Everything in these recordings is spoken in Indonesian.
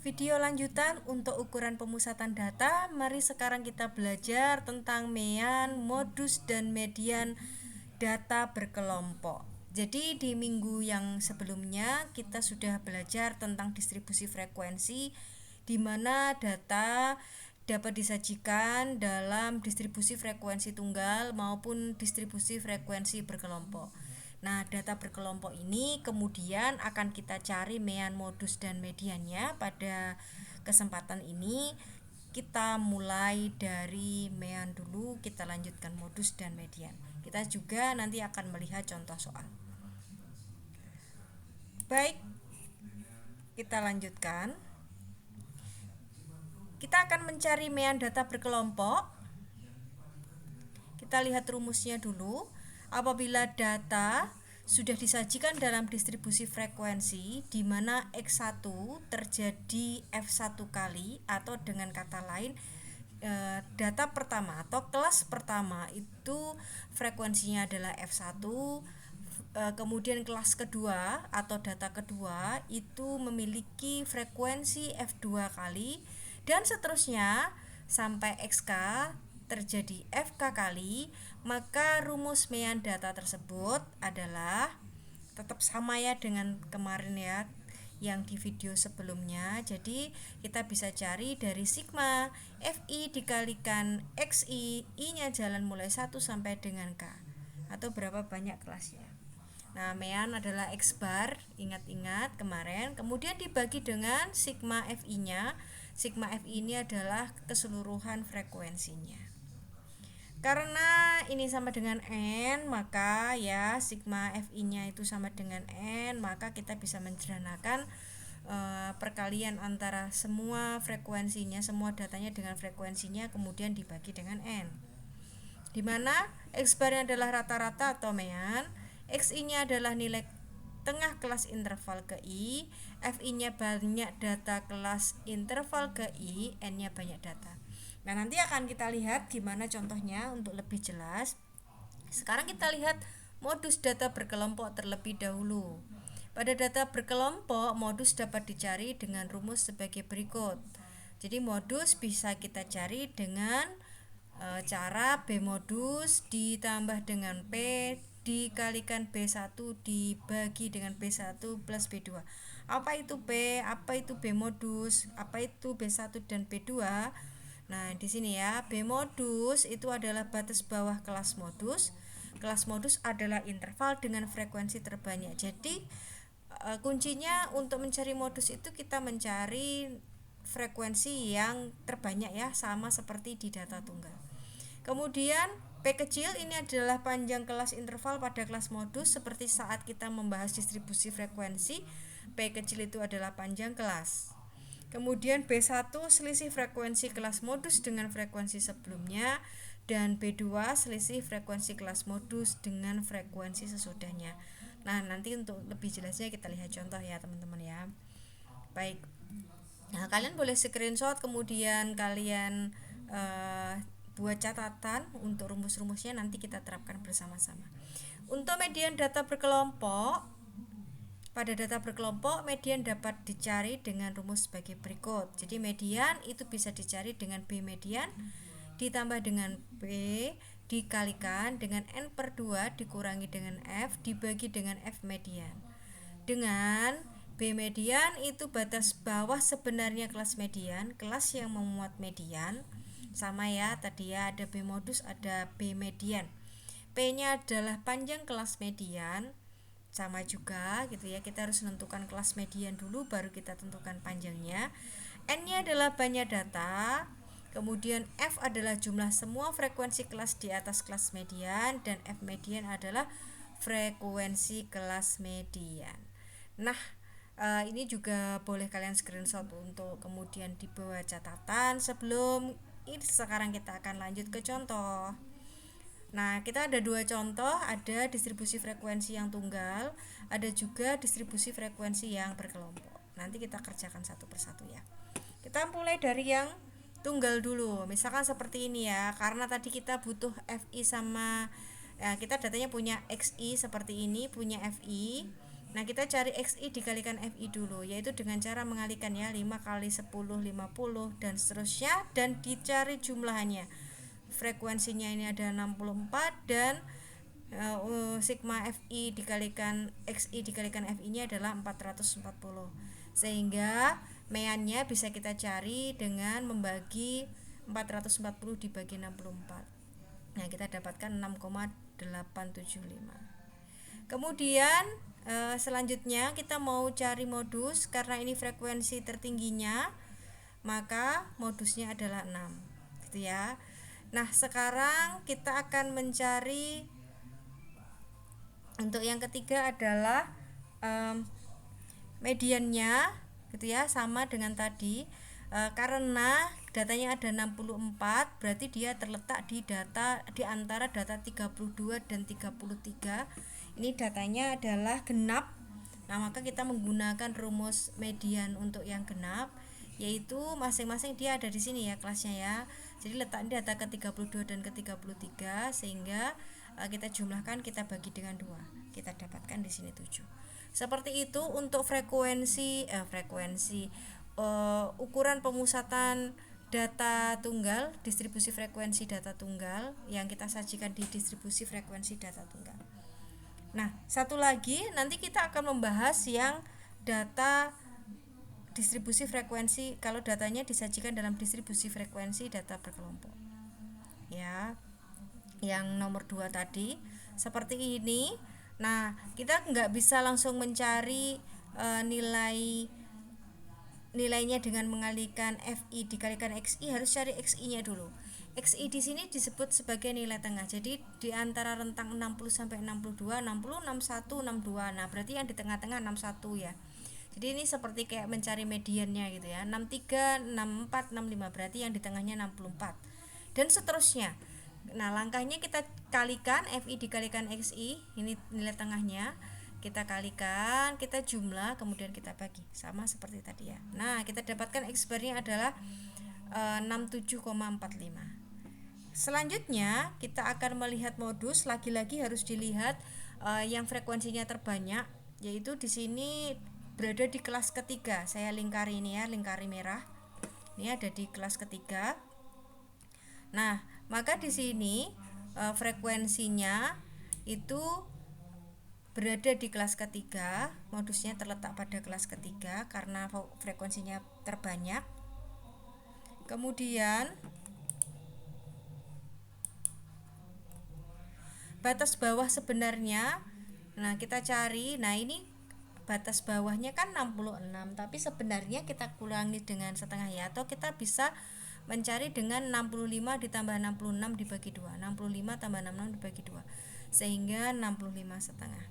Video lanjutan untuk ukuran pemusatan data. Mari sekarang kita belajar tentang mean, modus, dan median data berkelompok. Jadi di minggu yang sebelumnya kita sudah belajar tentang distribusi frekuensi, di mana data dapat disajikan dalam distribusi frekuensi tunggal maupun distribusi frekuensi berkelompok. Nah, data berkelompok ini kemudian akan kita cari mean, modus, dan mediannya. Pada kesempatan ini kita mulai dari mean dulu, kita lanjutkan modus dan median. Kita juga nanti akan melihat contoh soal. Baik, kita lanjutkan. Kita akan mencari mean data berkelompok. Kita lihat rumusnya dulu. Apabila data sudah disajikan dalam distribusi frekuensi di mana X1 terjadi F1 kali, atau dengan kata lain data pertama atau kelas pertama itu frekuensinya adalah F1, kemudian kelas kedua atau data kedua itu memiliki frekuensi F2 kali, dan seterusnya sampai XK terjadi FK kali, maka rumus mean data tersebut adalah tetap sama ya dengan kemarin ya, yang di video sebelumnya. Jadi kita bisa cari dari sigma FI dikalikan XI, I-nya jalan mulai 1 sampai dengan K, atau berapa banyak kelasnya. Nah, mean adalah X bar, ingat-ingat kemarin, kemudian dibagi dengan sigma FI-nya. Sigma FI ini adalah keseluruhan frekuensinya. Karena ini sama dengan N, maka ya sigma FI-nya itu sama dengan N, maka kita bisa menceranakan perkalian antara semua frekuensinya, semua datanya dengan frekuensinya, kemudian dibagi dengan N. Dimana X bar-nya adalah rata-rata atau mean, XI-nya adalah nilai tengah kelas interval ke I, FI-nya banyak data kelas interval ke I, N-nya banyak data. Nah, nanti akan kita lihat gimana contohnya untuk lebih jelas. Sekarang kita lihat modus data berkelompok terlebih dahulu. Pada data berkelompok, modus dapat dicari dengan rumus sebagai berikut. Jadi modus bisa kita cari dengan cara B modus ditambah dengan P dikalikan B1 dibagi dengan B1 plus B2. Apa itu P? Apa itu B modus? Apa itu B1 dan B2? Nah, di sini ya, B modus itu adalah batas bawah kelas modus. Kelas modus adalah interval dengan frekuensi terbanyak. Jadi kuncinya untuk mencari modus itu kita mencari frekuensi yang terbanyak ya, sama seperti di data tunggal. Kemudian P kecil ini adalah panjang kelas interval pada kelas modus, seperti saat kita membahas distribusi frekuensi, P kecil itu adalah panjang kelas. Kemudian B1 selisih frekuensi kelas modus dengan frekuensi sebelumnya, dan B2 selisih frekuensi kelas modus dengan frekuensi sesudahnya. Nah, nanti untuk lebih jelasnya kita lihat contoh ya teman-teman ya. Baik. Nah, kalian boleh screenshot, kemudian kalian buat catatan untuk rumus-rumusnya, nanti kita terapkan bersama-sama. Untuk median data berkelompok, pada data berkelompok median dapat dicari dengan rumus sebagai berikut. Jadi median itu bisa dicari dengan B median ditambah dengan B dikalikan dengan N per 2 dikurangi dengan F dibagi dengan F median. Dengan B median itu batas bawah sebenarnya kelas median, kelas yang memuat median. Sama ya, tadi ya ada B modus, ada B median. P-nya adalah panjang kelas median, sama juga gitu ya, kita harus menentukan kelas median dulu baru kita tentukan panjangnya. N-nya adalah banyak data, kemudian F adalah jumlah semua frekuensi kelas di atas kelas median, dan F median adalah frekuensi kelas median. Nah, ini juga boleh kalian screenshot untuk kemudian dibawa catatan sebelum ini. Sekarang kita akan lanjut ke contoh. Nah, kita ada dua contoh, ada distribusi frekuensi yang tunggal, ada juga distribusi frekuensi yang berkelompok. Nanti kita kerjakan satu persatu ya. Kita mulai dari yang tunggal dulu. Misalkan seperti ini ya, karena tadi kita butuh FI sama kita datanya punya XI seperti ini, punya FI. Nah, kita cari XI dikalikan FI dulu, yaitu dengan cara mengalikan ya, 5 kali 10, 50 dan seterusnya, dan dicari jumlahnya. Frekuensinya ini ada 64 dan sigma FI dikalikan XI dikalikan FI nya adalah 440. Sehingga meannya bisa kita cari dengan membagi 440 dibagi 64. Nah, kita dapatkan 6,875. Kemudian selanjutnya kita mau cari modus, karena ini frekuensi tertingginya, maka modusnya adalah 6, gitu ya. Nah, sekarang kita akan mencari untuk yang ketiga adalah mediannya, gitu ya, sama dengan tadi. Karena datanya ada 64, berarti dia terletak di antara data 32 dan 33. Ini datanya adalah genap. Nah, maka kita menggunakan rumus median untuk yang genap, yaitu masing-masing dia ada di sini ya kelasnya ya. Jadi letak data ke 32 dan ke 33, sehingga kita jumlahkan, kita bagi dengan 2. Kita dapatkan di sini 7. Seperti itu untuk ukuran pemusatan data tunggal, distribusi frekuensi data tunggal yang kita sajikan di distribusi frekuensi data tunggal. Nah, satu lagi nanti kita akan membahas yang data distribusi frekuensi kalau datanya disajikan dalam distribusi frekuensi data berkelompok. Ya. Yang nomor 2 tadi seperti ini. Nah, kita nggak bisa langsung mencari nilainya dengan mengalikan FI dikalikan XI, harus cari XI-nya dulu. XI di sini disebut sebagai nilai tengah. Jadi di antara rentang 60 sampai 62, 60, 61, 62. Nah, berarti yang di tengah-tengah 61 ya. Jadi ini seperti kayak mencari mediannya gitu ya. 63, 64, 65, berarti yang di tengahnya 64. Dan seterusnya. Nah, langkahnya kita kalikan FI dikalikan XI, ini nilai tengahnya. Kita kalikan, kita jumlah, kemudian kita bagi, sama seperti tadi ya. Nah, kita dapatkan X bar-nya adalah 67,45. Selanjutnya kita akan melihat modus. Lagi-lagi harus dilihat yang frekuensinya terbanyak, yaitu di sini berada di kelas ketiga. Saya lingkari ini ya, lingkari merah. Ini ada di kelas ketiga. Nah, maka di sini frekuensinya itu berada di kelas ketiga, modusnya terletak pada kelas ketiga karena frekuensinya terbanyak. Kemudian batas bawah sebenarnya, nah kita cari. Nah, ini batas bawahnya kan 66, tapi sebenarnya kita kurangi dengan setengah ya, atau kita bisa mencari dengan 65 ditambah 66 dibagi 2. 65 tambah 66 dibagi 2, sehingga 65 setengah.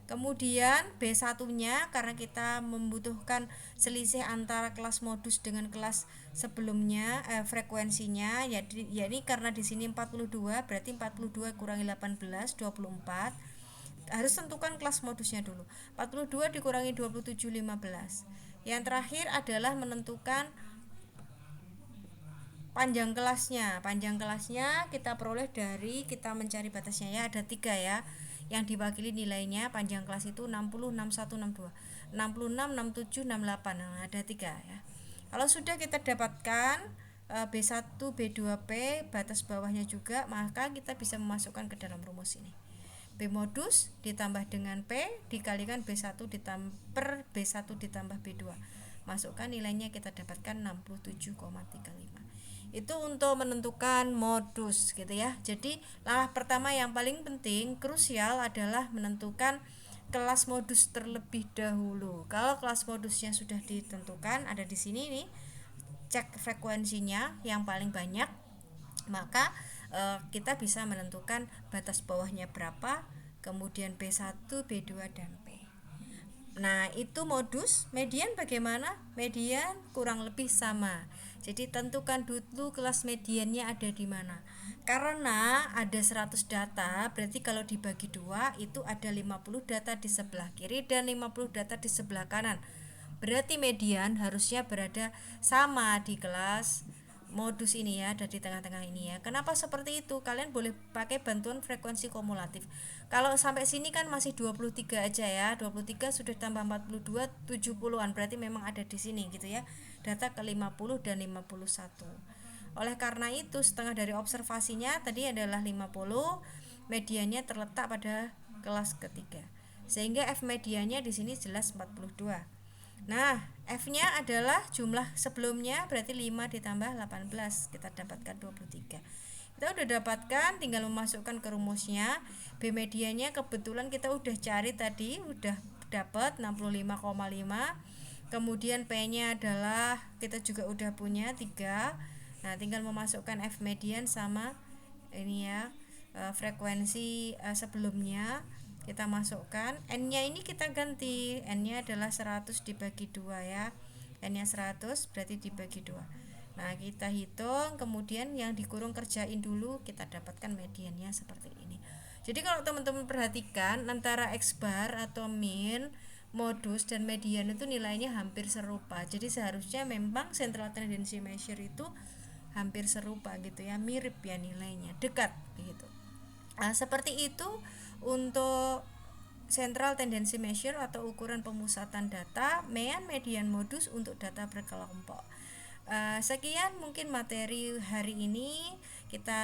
Kemudian B1-nya, karena kita membutuhkan selisih antara kelas modus dengan kelas sebelumnya, frekuensinya ya ini karena di sini 42, berarti 42 kurangi 18, 24. Harus tentukan kelas modusnya dulu. 42 dikurangi 27, 15. Yang terakhir adalah menentukan panjang kelasnya. Panjang kelasnya kita peroleh dari kita mencari batasnya ya, ada 3 ya. Yang diwakili nilainya panjang kelas itu 60, 61, 62, 66, 67, 68. Nah, ada 3 ya. Kalau sudah kita dapatkan B1, B2P, batas bawahnya juga, maka kita bisa memasukkan ke dalam rumus ini. B modus ditambah dengan P dikalikan B1 per B1 ditambah B2. Masukkan nilainya, kita dapatkan 67,35. Itu untuk menentukan modus gitu ya. Jadi langkah pertama yang paling penting, krusial adalah menentukan kelas modus terlebih dahulu. Kalau kelas modusnya sudah ditentukan, ada di sini nih, cek frekuensinya yang paling banyak, maka kita bisa menentukan batas bawahnya berapa, kemudian B1, B2 dan P. Nah, itu modus. Median bagaimana? Median kurang lebih sama. Jadi tentukan dulu kelas mediannya ada di mana. Karena ada 100 data, berarti kalau dibagi 2 itu ada 50 data di sebelah kiri dan 50 data di sebelah kanan. Berarti median harusnya berada sama di kelas modus ini ya, ada di tengah-tengah ini ya. Kenapa seperti itu? Kalian boleh pakai bantuan frekuensi kumulatif. Kalau sampai sini kan masih 23 aja ya. 23 sudah tambah 42, 70-an. Berarti memang ada di sini gitu ya. Data ke 50 dan 51. Oleh karena itu, setengah dari observasinya tadi adalah 50, medianya terletak pada kelas ketiga. Sehingga F medianya di sini jelas 42. Nah, F-nya adalah jumlah sebelumnya, berarti 5 ditambah 18, kita dapatkan 23. Kita udah dapatkan, tinggal memasukkan ke rumusnya. B medianya kebetulan kita udah cari tadi, udah dapat 65,5. Kemudian P-nya adalah kita juga udah punya 3. Nah, tinggal memasukkan F median sama ini ya, frekuensi sebelumnya kita masukkan. N nya ini kita ganti, N nya adalah 100 dibagi 2 ya, N nya 100 berarti dibagi 2. Nah, kita hitung, kemudian yang dikurung kerjain dulu, kita dapatkan mediannya seperti ini. Jadi kalau teman-teman perhatikan, antara X bar atau min, modus dan median itu nilainya hampir serupa. Jadi seharusnya memang central tendency measure itu hampir serupa gitu ya, mirip ya nilainya, dekat gitu. Nah, seperti itu untuk central tendency measure atau ukuran pemusatan data, mean, median, modus untuk data berkelompok. Sekian mungkin materi hari ini. Kita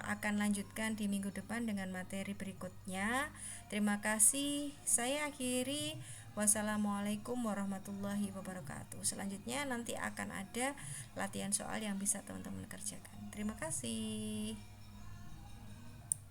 akan lanjutkan di minggu depan dengan materi berikutnya. Terima kasih. Saya akhiri. Wassalamualaikum warahmatullahi wabarakatuh. Selanjutnya nanti akan ada latihan soal yang bisa teman-teman kerjakan. Terima kasih.